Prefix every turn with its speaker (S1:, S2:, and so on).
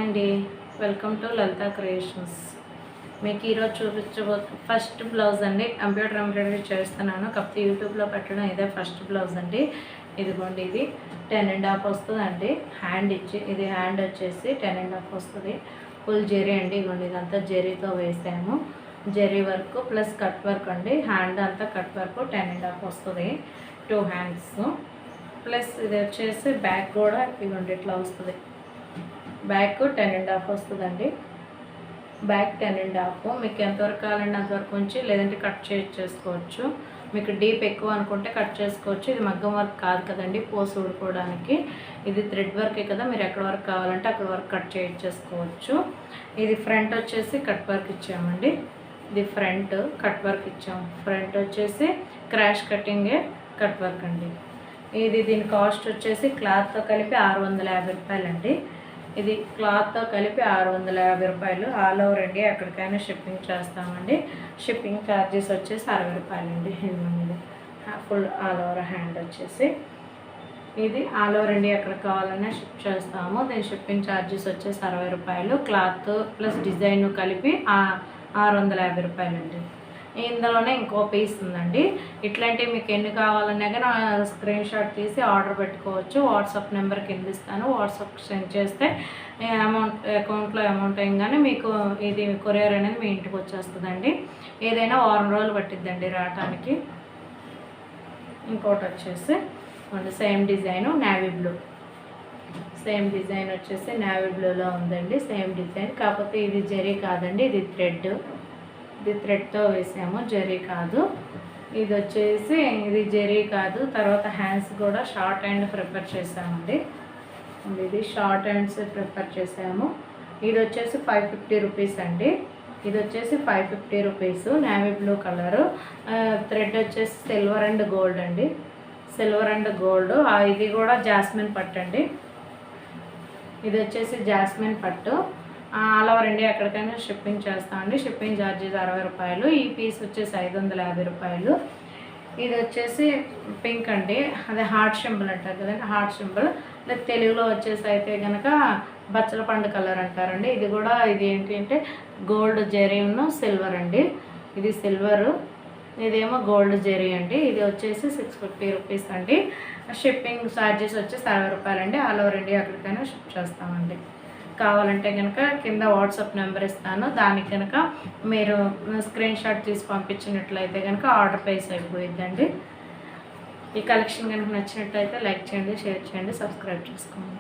S1: అండి, welcome to Lalitha creations. మీకు ఈరోజు ఫస్ట్ బ్లౌజ్ అండి. కంప్యూటర్ ఎంబ్రాయిడరీ చేస్తున్నాను, కాకపోతే యూట్యూబ్లో పెట్టడం ఇదే ఫస్ట్ బ్లౌజ్ అండి. ఇదిగోండి, ఇది 10.5 వస్తుందండి. హ్యాండ్ ఇచ్చి ఇది హ్యాండ్ వచ్చేసి 10.5 వస్తుంది. ఫుల్ జెరీ అండి. ఇదిగోండి, ఇదంతా జెరీతో వేసాము. Zari work plus cut work అండి. హ్యాండ్ అంతా కట్ వర్క్ 10.5 వస్తుంది. 2 హ్యాండ్స్ ప్లస్ ఇది వచ్చేసి బ్యాక్ కూడా ఇదిగోండి ఇట్లా వస్తుంది. బ్యాక్ 10.5 వస్తుందండి. బ్యాక్ 10.5. మీకు ఎంతవరకు కావాలండి అంతవరకు ఉంచి, లేదంటే కట్ చేసుకోవచ్చు. మీకు డీప్ ఎక్కువ అనుకుంటే కట్ చేసుకోవచ్చు. ఇది మగ్గం వర్క్ కాదు కదండి, పోసి ఊడుకోవడానికి. ఇది థ్రెడ్ వర్కే కదా, మీరు ఎక్కడ వరకు కావాలంటే అక్కడ వరకు కట్ చేసుకోవచ్చు. ఇది ఫ్రంట్ వచ్చేసి కట్ వర్క్ ఇచ్చామండి. ఇది ఫ్రంట్ కట్ వర్క్ ఇచ్చాము. ఫ్రంట్ వచ్చేసి క్రాష్ కటింగే కట్ వర్క్ అండి. ఇది దీని కాస్ట్ వచ్చేసి క్లాత్తో కలిపి 650 రూపాయలండి. ఇది క్లాత్తో కలిపి 650 రూపాయలు. ఆల్ ఓవర్ అండి, ఎక్కడికైనా షిప్పింగ్ చేస్తామండి. షిప్పింగ్ ఛార్జెస్ వచ్చేసి 60 రూపాయలండి. ఇది ఫుల్ ఆల్ ఓవర్ హ్యాండ్ వచ్చేసి ఇది ఆల్ ఓవర్ అండి, ఎక్కడ కావాలన్నా షిప్ చేస్తాము. దీని షిప్పింగ్ ఛార్జెస్ వచ్చేసి 60 రూపాయలు. క్లాత్ ప్లస్ డిజైన్ కలిపి 650 రూపాయలండి. ఇందులోనే ఇంకో పీస్ ఉందండి. ఇట్లాంటివి మీకు ఎన్ని కావాలన్నా కానీ స్క్రీన్ షాట్ తీసి ఆర్డర్ పెట్టుకోవచ్చు. వాట్సాప్ నెంబర్ కింద ఇస్తాను, వాట్సాప్ సెండ్ చేస్తే అకౌంట్లో అమౌంట్ అయ్యంగానే మీకు ఇది కొరియర్ అనేది మీ ఇంటికి వచ్చేస్తుందండి. ఏదైనా 1 రోజులు పట్టిద్దండి రావటానికి. ఇంకోటి వచ్చేసి same design navy blue. Same design వచ్చేసి నేవీ బ్లూలో ఉందండి. సేమ్ డిజైన్, కాకపోతే ఇది జరీ కాదండి, ఇది థ్రెడ్. ఇది థ్రెడ్తో వేసాము, జరీ కాదు. ఇది వచ్చేసి ఇది జరీ కాదు. తర్వాత హ్యాండ్స్ కూడా షార్ట్ హ్యాండ్ ప్రిపేర్ చేసామండి. ఇది షార్ట్ హ్యాండ్స్ ప్రిపేర్ చేసాము. ఇది వచ్చేసి 550 రూపీస్ అండి. ఇది వచ్చేసి 550 rupees. Navy blue colour. Thread వచ్చేసి సిల్వర్ అండ్ గోల్డ్ అండి. Silver and gold. ఇది కూడా జాస్మిన్ పట్టు అండి. ఇది వచ్చేసి జాస్మిన్ పట్టు. ఆల్ ఓవర్ ఇండియా ఎక్కడికైనా షిప్పింగ్ చేస్తామండి. షిప్పింగ్ ఛార్జెస్ 60 రూపాయలు. ఈ పీస్ వచ్చేసి 550 రూపాయలు. ఇది వచ్చేసి పింక్ అండి, అదే హార్ట్ సింబల్ అంటారు కదండి, హార్ట్ సింబల్. లేదా తెలుగులో వచ్చేసి అయితే కనుక బచ్చల పండు కలర్ అంటారండి. ఇది కూడా ఇది ఏంటంటే గోల్డ్ జెరీ ఉన్న సిల్వర్ అండి. ఇది సిల్వరు, ఇదేమో గోల్డ్ జెరీ అండి. ఇది వచ్చేసి 650 రూపీస్ అండి. షిప్పింగ్ ఛార్జెస్ వచ్చేసి 60 రూపాయలండి. ఆల్ ఓవర్ ఇండియా ఎక్కడికైనా షిప్ చేస్తామండి. కావాలంటే కనుక కింద వాట్సాప్ నెంబర్ ఇస్తాను, దానికి కనుక మీరు స్క్రీన్ షాట్ తీసి పంపించినట్లయితే కనుక ఆర్డర్ ప్లేస్ అయిపోయిద్దండి. ఈ కలెక్షన్ కనుక నచ్చినట్లయితే లైక్ చేయండి, షేర్ చేయండి, సబ్స్క్రైబ్ చేసుకోండి.